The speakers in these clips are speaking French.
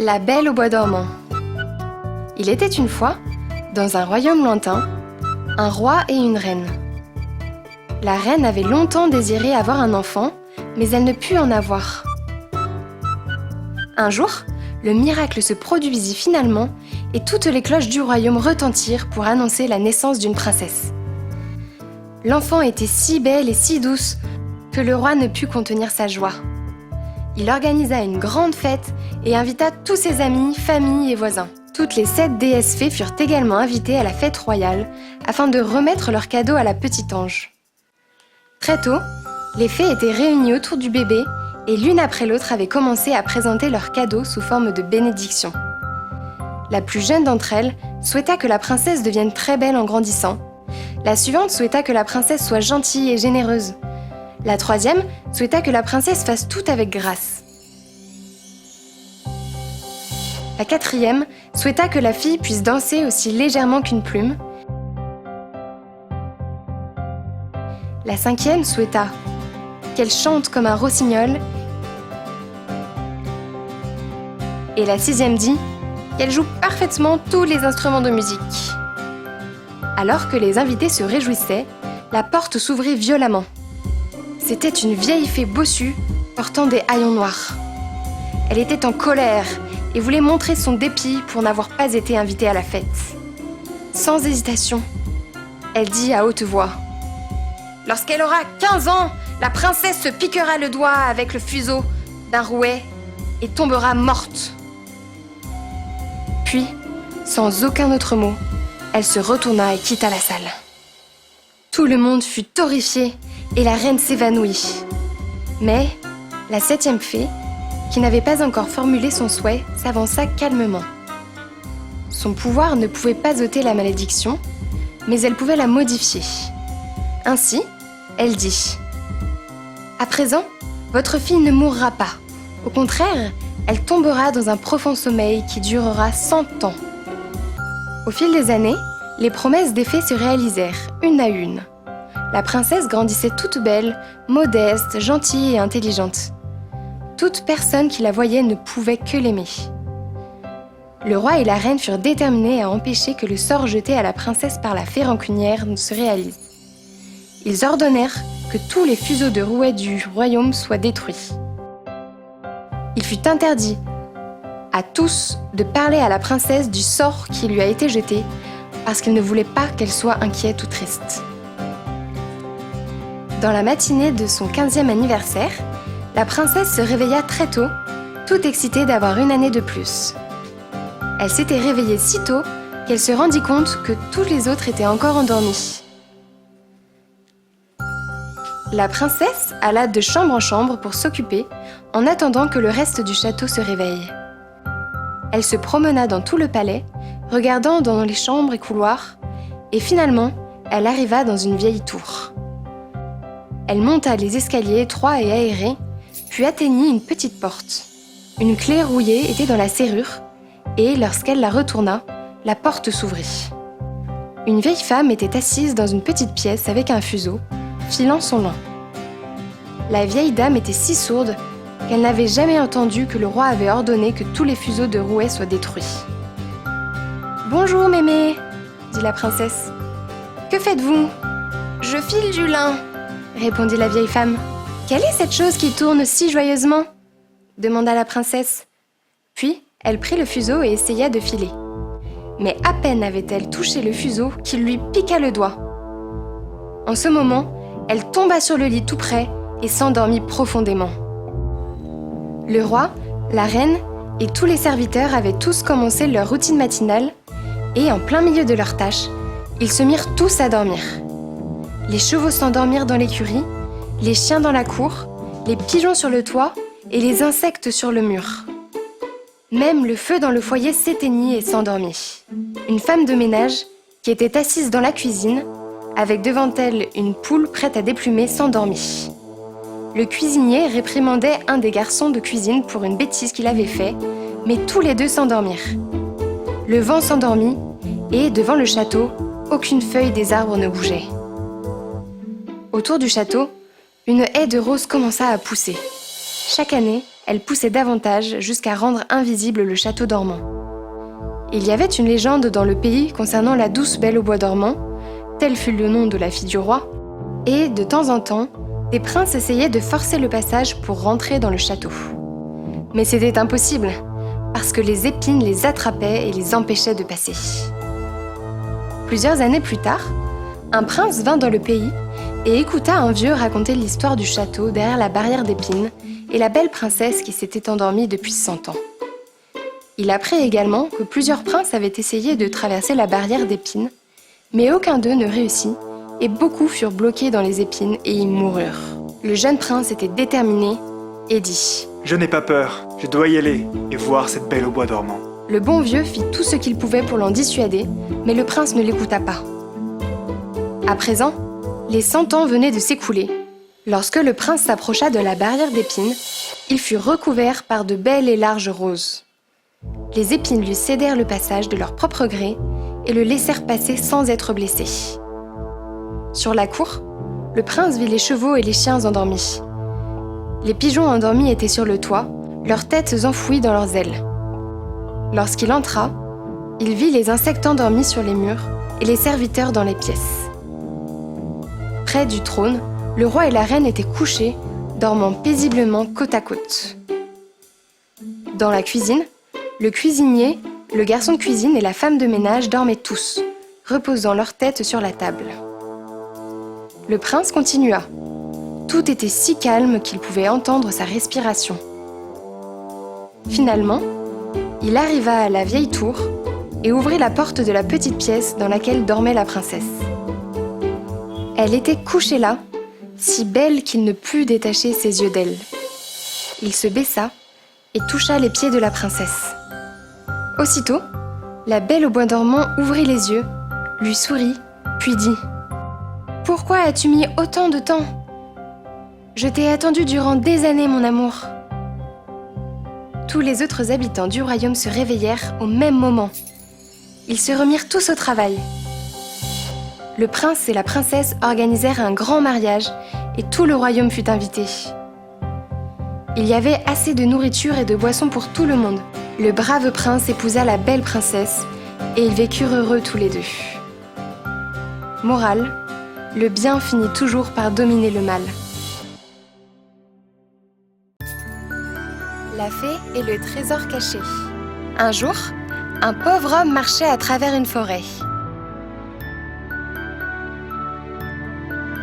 La Belle au bois dormant. Il était une fois, dans un royaume lointain, un roi et une reine. La reine avait longtemps désiré avoir un enfant, mais elle ne put en avoir. Un jour, le miracle se produisit finalement et toutes les cloches du royaume retentirent pour annoncer la naissance d'une princesse. L'enfant était si belle et si douce que le roi ne put contenir sa joie. Il organisa une grande fête et invita tous ses amis, familles et voisins. Toutes les 7 déesses fées furent également invitées à la fête royale afin de remettre leurs cadeaux à la petite ange. Très tôt, les fées étaient réunies autour du bébé et l'une après l'autre avait commencé à présenter leurs cadeaux sous forme de bénédiction. La plus jeune d'entre elles souhaita que la princesse devienne très belle en grandissant. La suivante souhaita que la princesse soit gentille et généreuse. La troisième souhaita que la princesse fasse tout avec grâce. La quatrième souhaita que la fille puisse danser aussi légèrement qu'une plume. La cinquième souhaita qu'elle chante comme un rossignol. Et la sixième dit qu'elle joue parfaitement tous les instruments de musique. Alors que les invités se réjouissaient, la porte s'ouvrit violemment. C'était une vieille fée bossue portant des haillons noirs. Elle était en colère et voulait montrer son dépit pour n'avoir pas été invitée à la fête. Sans hésitation, elle dit à haute voix : « Lorsqu'elle aura 15 ans, la princesse se piquera le doigt avec le fuseau d'un rouet et tombera morte. » Puis, sans aucun autre mot, elle se retourna et quitta la salle. Tout le monde fut horrifié et la reine s'évanouit. Mais la 7e fée, qui n'avait pas encore formulé son souhait, s'avança calmement. Son pouvoir ne pouvait pas ôter la malédiction, mais elle pouvait la modifier. Ainsi, elle dit : « À présent, votre fille ne mourra pas. Au contraire, elle tombera dans un profond sommeil qui durera 100 ans. » Au fil des années, les promesses des fées se réalisèrent, une à une. La princesse grandissait toute belle, modeste, gentille et intelligente. Toute personne qui la voyait ne pouvait que l'aimer. Le roi et la reine furent déterminés à empêcher que le sort jeté à la princesse par la fée rancunière ne se réalise. Ils ordonnèrent que tous les fuseaux de rouet du royaume soient détruits. Il fut interdit à tous de parler à la princesse du sort qui lui a été jeté parce qu'ils ne voulaient pas qu'elle soit inquiète ou triste. Dans la matinée de son 15e anniversaire, la princesse se réveilla très tôt, toute excitée d'avoir une année de plus. Elle s'était réveillée si tôt qu'elle se rendit compte que tous les autres étaient encore endormis. La princesse alla de chambre en chambre pour s'occuper, en attendant que le reste du château se réveille. Elle se promena dans tout le palais, regardant dans les chambres et couloirs, et finalement, elle arriva dans une vieille tour. Elle monta les escaliers étroits et aérés, puis atteignit une petite porte. Une clé rouillée était dans la serrure, et lorsqu'elle la retourna, la porte s'ouvrit. Une vieille femme était assise dans une petite pièce avec un fuseau, filant son lin. La vieille dame était si sourde qu'elle n'avait jamais entendu que le roi avait ordonné que tous les fuseaux de rouet soient détruits. « Bonjour, mémé !» dit la princesse. « Que faites-vous ?»« Je file du lin !» répondit la vieille femme. « Quelle est cette chose qui tourne si joyeusement ?» demanda la princesse. Puis, elle prit le fuseau et essaya de filer. Mais à peine avait-elle touché le fuseau qu'il lui piqua le doigt. En ce moment, elle tomba sur le lit tout près et s'endormit profondément. Le roi, la reine et tous les serviteurs avaient tous commencé leur routine matinale et, en plein milieu de leurs tâches, ils se mirent tous à dormir. Les chevaux s'endormirent dans l'écurie, les chiens dans la cour, les pigeons sur le toit et les insectes sur le mur. Même le feu dans le foyer s'éteignit et s'endormit. Une femme de ménage, qui était assise dans la cuisine, avec devant elle une poule prête à déplumer, s'endormit. Le cuisinier réprimandait un des garçons de cuisine pour une bêtise qu'il avait fait, mais tous les deux s'endormirent. Le vent s'endormit et, devant le château, aucune feuille des arbres ne bougeait. Autour du château, une haie de roses commença à pousser. Chaque année, elle poussait davantage jusqu'à rendre invisible le château dormant. Il y avait une légende dans le pays concernant la douce Belle au bois dormant, tel fut le nom de la fille du roi, et de temps en temps, des princes essayaient de forcer le passage pour rentrer dans le château. Mais c'était impossible, parce que les épines les attrapaient et les empêchaient de passer. Plusieurs années plus tard, un prince vint dans le pays et écouta un vieux raconter l'histoire du château derrière la barrière d'épines et la belle princesse qui s'était endormie depuis 100 ans. Il apprit également que plusieurs princes avaient essayé de traverser la barrière d'épines, mais aucun d'eux ne réussit et beaucoup furent bloqués dans les épines et y moururent. Le jeune prince était déterminé et dit « Je n'ai pas peur, je dois y aller et voir cette Belle au bois dormant. » Le bon vieux fit tout ce qu'il pouvait pour l'en dissuader, mais le prince ne l'écouta pas. À présent, les 100 ans venaient de s'écouler. Lorsque le prince s'approcha de la barrière d'épines, il fut recouvert par de belles et larges roses. Les épines lui cédèrent le passage de leur propre gré et le laissèrent passer sans être blessé. Sur la cour, le prince vit les chevaux et les chiens endormis. Les pigeons endormis étaient sur le toit, leurs têtes enfouies dans leurs ailes. Lorsqu'il entra, il vit les insectes endormis sur les murs et les serviteurs dans les pièces. Près du trône, le roi et la reine étaient couchés, dormant paisiblement côte à côte. Dans la cuisine, le cuisinier, le garçon de cuisine et la femme de ménage dormaient tous, reposant leurs têtes sur la table. Le prince continua. Tout était si calme qu'il pouvait entendre sa respiration. Finalement, il arriva à la vieille tour et ouvrit la porte de la petite pièce dans laquelle dormait la princesse. Elle était couchée là, si belle qu'il ne put détacher ses yeux d'elle. Il se baissa et toucha les pieds de la princesse. Aussitôt, la Belle au bois dormant ouvrit les yeux, lui sourit, puis dit « Pourquoi as-tu mis autant de temps ? Je t'ai attendu durant des années, mon amour. » Tous les autres habitants du royaume se réveillèrent au même moment. Ils se remirent tous au travail. Le prince et la princesse organisèrent un grand mariage et tout le royaume fut invité. Il y avait assez de nourriture et de boissons pour tout le monde. Le brave prince épousa la belle princesse et ils vécurent heureux tous les deux. Morale, le bien finit toujours par dominer le mal. La fée et le trésor caché. Un jour, un pauvre homme marchait à travers une forêt.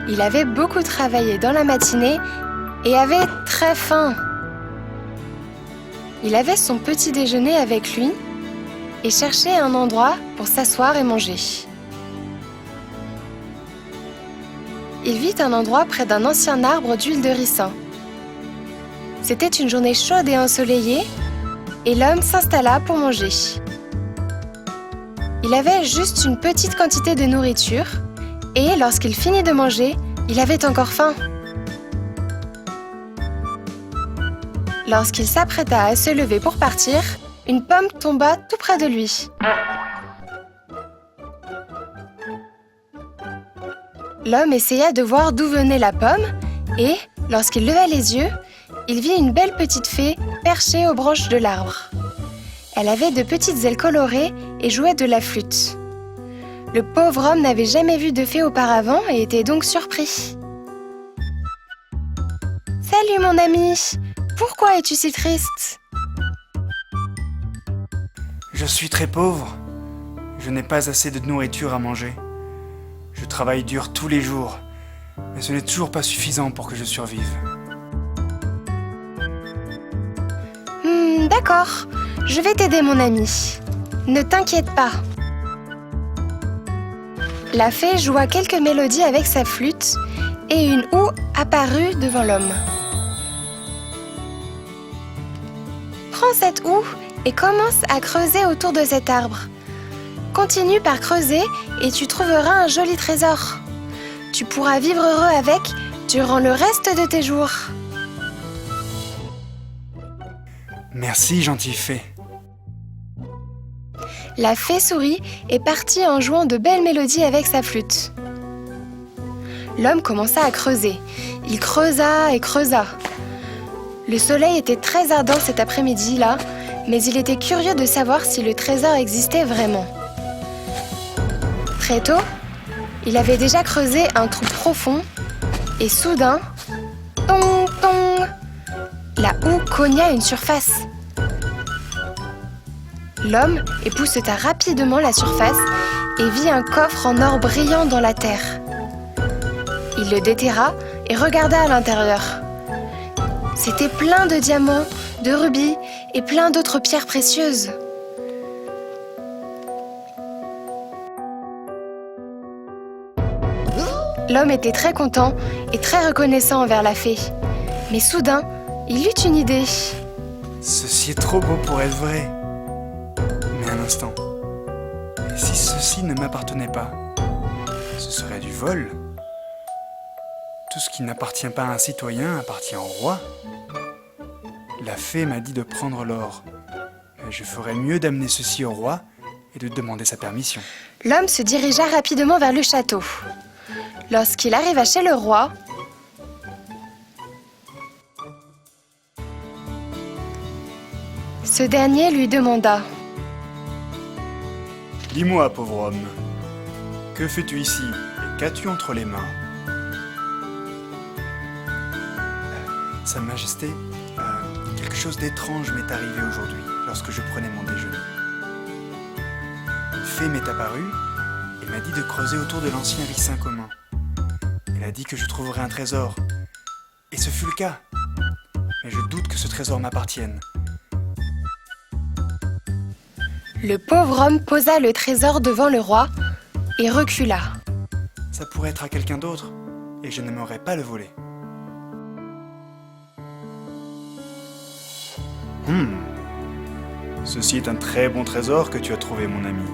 Il avait beaucoup travaillé dans la matinée et avait très faim. Il avait son petit déjeuner avec lui et cherchait un endroit pour s'asseoir et manger. Il vit un endroit près d'un ancien arbre d'huile de ricin. C'était une journée chaude et ensoleillée et l'homme s'installa pour manger. Il avait juste une petite quantité de nourriture et lorsqu'il finit de manger, il avait encore faim. Lorsqu'il s'apprêta à se lever pour partir, une pomme tomba tout près de lui. L'homme essaya de voir d'où venait la pomme et, lorsqu'il leva les yeux, il vit une belle petite fée perchée aux branches de l'arbre. Elle avait de petites ailes colorées et jouait de la flûte. Le pauvre homme n'avait jamais vu de fée auparavant et était donc surpris. « Salut mon ami, pourquoi es-tu si triste ?» Je suis très pauvre. Je n'ai pas assez de nourriture à manger. Je travaille dur tous les jours, mais ce n'est toujours pas suffisant pour que je survive. D'accord, je vais t'aider mon ami. Ne t'inquiète pas. La fée joua quelques mélodies avec sa flûte et une houe apparut devant l'homme. Prends cette houe et commence à creuser autour de cet arbre. Continue par creuser et tu trouveras un joli trésor. Tu pourras vivre heureux avec durant le reste de tes jours. Merci, gentille fée. La fée sourit et partit en jouant de belles mélodies avec sa flûte. L'homme commença à creuser. Il creusa et creusa. Le soleil était très ardent cet après-midi-là, mais il était curieux de savoir si le trésor existait vraiment. Très tôt, il avait déjà creusé un trou profond et soudain, tong tong, la houe cogna une surface. L'homme épousseta rapidement la surface et vit un coffre en or brillant dans la terre. Il le déterra et regarda à l'intérieur. C'était plein de diamants, de rubis et plein d'autres pierres précieuses. L'homme était très content et très reconnaissant envers la fée. Mais soudain, il eut une idée. Ceci est trop beau pour être vrai. Mais un instant. Et si ceci ne m'appartenait pas, ce serait du vol. Tout ce qui n'appartient pas à un citoyen appartient au roi. La fée m'a dit de prendre l'or. Mais je ferais mieux d'amener ceci au roi et de demander sa permission. L'homme se dirigea rapidement vers le château. Lorsqu'il arriva chez le roi, ce dernier lui demanda: « Dis-moi, pauvre homme, que fais-tu ici et qu'as-tu entre les mains ?» Sa Majesté, quelque chose d'étrange m'est arrivé aujourd'hui lorsque je prenais mon déjeuner. Une fée m'est apparue et m'a dit de creuser autour de l'ancien ricin commun. Elle a dit que je trouverais un trésor. Et ce fut le cas. Mais je doute que ce trésor m'appartienne. le pauvre homme posa le trésor devant le roi et recula. Ça pourrait être à quelqu'un d'autre et je n'aimerais pas le voler. Ceci est un très bon trésor que tu as trouvé, mon ami.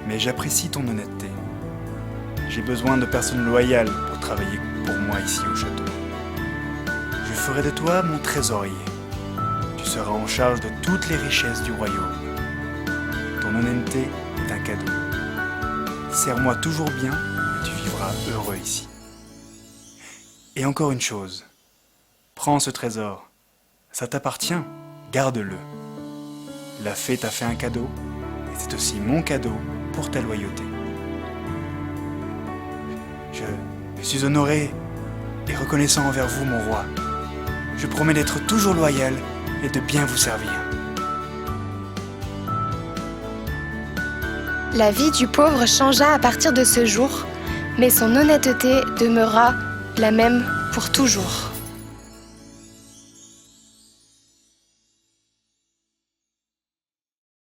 Mais j'apprécie ton honnêteté. J'ai besoin de personnes loyales pour travailler pour moi ici au château. Je ferai de toi mon trésorier. Tu seras en charge de toutes les richesses du royaume. Ton honnêteté est un cadeau. Sers-moi toujours bien et tu vivras heureux ici. Et encore une chose. Prends ce trésor. Ça t'appartient. Garde-le. La fée t'a fait un cadeau et c'est aussi mon cadeau pour ta loyauté. Je suis honoré et reconnaissant envers vous, mon roi. Je promets d'être toujours loyal et de bien vous servir. La vie du pauvre changea à partir de ce jour, mais son honnêteté demeura la même pour toujours.